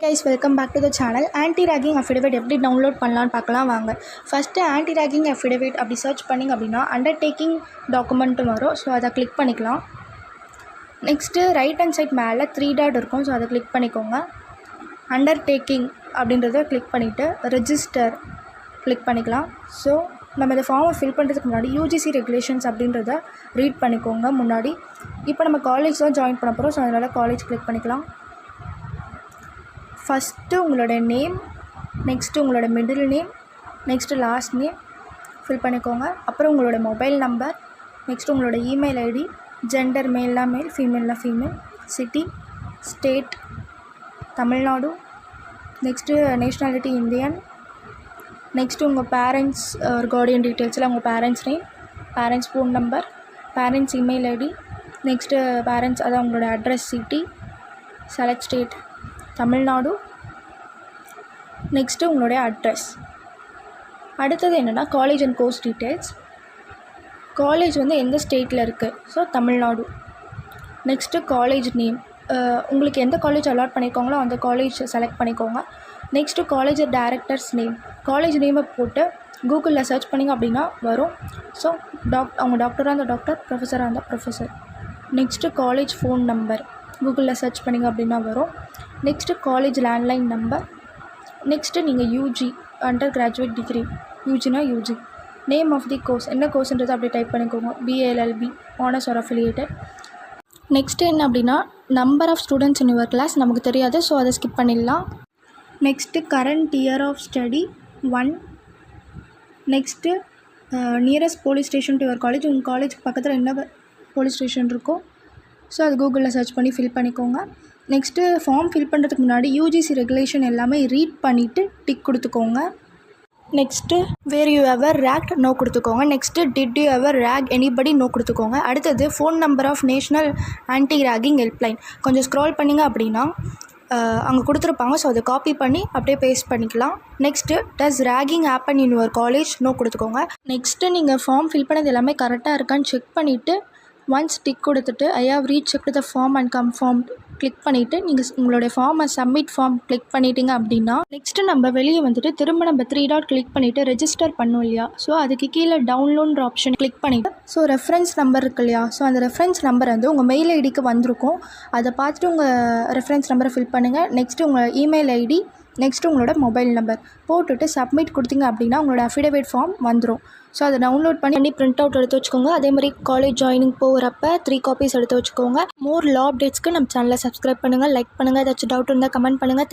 guys, welcome back to the channel. Anti-ragging affidavit எப்படி download பண்ணலான்னு பார்க்கலாம் வாங்க. ஃபஸ்ட்டு anti-ragging affidavit அப்படி சர்ச் பண்ணிங்க அப்படின்னா அண்டர்டேக்கிங் டாக்குமெண்ட்டு வரும். ஸோ அதை கிளிக் பண்ணிக்கலாம். நெக்ஸ்ட்டு ரைட் ஹேண்ட் சைட் மேலே 3 டாட் இருக்கும். ஸோ அதை கிளிக் பண்ணிக்கோங்க. அண்டர்டேக்கிங் அப்படின்றத கிளிக் பண்ணிவிட்டு ரெஜிஸ்டர் கிளிக் பண்ணிக்கலாம். ஸோ நம்ம இந்த ஃபார்மை ஃபில் பண்ணுறதுக்கு முன்னாடி யூஜிசி ரெகுலேஷன்ஸ் அப்படின்றத ரீட் பண்ணிக்கோங்க முன்னாடி. இப்போ நம்ம காலேஜ் தான் ஜாயின் பண்ண போகிறோம். ஸோ அதனால் காலேஜ் கிளிக் பண்ணிக்கலாம். ஃபஸ்ட்டு உங்களோட நேம், நெக்ஸ்ட்டு உங்களோட middle name, next last name fill பண்ணிக்கோங்க. அப்புறம் உங்களோட மொபைல் நம்பர், நெக்ஸ்ட்டு உங்களோட இமெயில் ஐடி, ஜெண்டர் மேல்னா மேல், ஃபீமேல்னா female, city, state Tamil Nadu, next nationality Indian, next உங்கள் பேரண்ட்ஸ் ஒரு கார்டியன் டீட்டெயில்ஸில் உங்கள் parents name, parents phone number, parents email ID, next parents அதான் உங்களோட address, city, select state Tamil Nadu, next உங்களுடைய அட்ரஸ். அடுத்தது என்னென்னா college and course details. College வந்து எந்த ஸ்டேட்டில் இருக்குது, so Tamil Nadu. Next college name, உங்களுக்கு எந்த காலேஜ் அலாட் பண்ணியிருக்காங்களோ அந்த காலேஜ் செலக்ட் பண்ணிக்கோங்க. Next college directors name, college நேமை போட்டு கூகுளில் சர்ச் பண்ணிங்க அப்படின்னா வரும். ஸோ அவங்க டாக்டராக இருந்தால் டாக்டர், ப்ரொஃபஸராக இருந்தால் professor. Next college phone number கூகுளில் சர்ச் பண்ணிங்க அப்படின்னா வரும். Next college landline number. Next நீங்கள் யூஜி அண்டர் கிராஜுவேட் டிகிரி, யூஜினா UG. Name of the course, என்ன கோர்ஸ்ன்றது அப்படி டைப் பண்ணிக்கோங்க. BA LLB, honours or affiliated. Next என்ன அப்படின்னா number of students in your class நமக்கு தெரியாது, ஸோ அதை ஸ்கிப் பண்ணிடலாம். Next current year of study 1. Next nearest police station to your college, உங்கள் காலேஜுக்கு பக்கத்தில் என்ன போலீஸ் ஸ்டேஷன் இருக்கோ ஸோ அது கூகுளில் சர்ச் பண்ணி ஃபில் பண்ணிக்கோங்க. நெக்ஸ்ட்டு ஃபார்ம் ஃபில் பண்ணுறதுக்கு முன்னாடி யூஜிசி ரெகுலேஷன் எல்லாமே ரீட் பண்ணிவிட்டு டிக் கொடுத்துக்கோங்க. Next were you ever ragged no கொடுத்துக்கோங்க. Next did you ever rag anybody no கொடுத்துக்கோங்க. அடுத்தது phone number of national anti ragging helpline. கொஞ்சம் ஸ்க்ரால் பண்ணிங்க அப்படின்னா அங்கே கொடுத்துருப்பாங்க. ஸோ அதை காப்பி பண்ணி அப்படியே பேஸ்ட் பண்ணிக்கலாம். Next does ragging happen in your college no கொடுத்துக்கோங்க. நெக்ஸ்ட்டு நீங்கள் ஃபார்ம் ஃபில் பண்ணது எல்லாமே கரெக்டாக இருக்கான்னு செக் பண்ணிவிட்டு ஒன்ஸ் டிக் கொடுத்துட்டு I have rechecked the form and confirm click பண்ணிவிட்டு நீங்கள் உங்களுடைய ஃபார்மை சப்மிட் ஃபார்ம் கிளிக் பண்ணிட்டீங்க அப்படின்னா நெக்ஸ்ட்டு நம்ம வெளியே வந்துட்டு திரும்ப நம்ம 3 டாட் கிளிக் பண்ணிவிட்டு ரெஜிஸ்டர் பண்ணோம் இல்லையா, ஸோ அதுக்கு கீழே டவுன்லோட்ன்ற ஆப்ஷன் கிளிக் பண்ணிவிட்டு ஸோ ரெஃபரன்ஸ் நம்பர் இருக்கு இல்லையா, ஸோ அந்த ரெஃபரன்ஸ் நம்பர் வந்து உங்கள் மெயில் ஐடிக்கு வந்திருக்கும். அதை பார்த்துட்டு உங்கள் ரெஃபரன்ஸ் நம்பரை ஃபில் பண்ணுங்கள். நெக்ஸ்ட்டு உங்கள் இமெயில் ஐடி, நெக்ஸ்ட்டு உங்களோட மொபைல் நம்பர் போட்டுட்டு சப்மிட் கொடுத்தீங்க அப்படின்னா உங்களோட அஃபிடேவிட் ஃபார்ம் வந்துடும். ஸோ அதை டவுன்லோட் பண்ணி பிரிண்ட் அவுட் எடுத்து வச்சுக்கோங்க. அதே மாதிரி காலேஜ் ஜாயினிங் போகிறப்ப 3 காப்பீஸ் எடுத்து வச்சுக்கோங்க. மோர் லா அப்டேட்ஸ்க்கு நம்ம சேனலை சப்ஸ்கிரைப் பண்ணுங்கள், லைக் பண்ணுங்கள். ஏதாச்சும் டவுட் இருந்தால் கமெண்ட் பண்ணுங்கள்.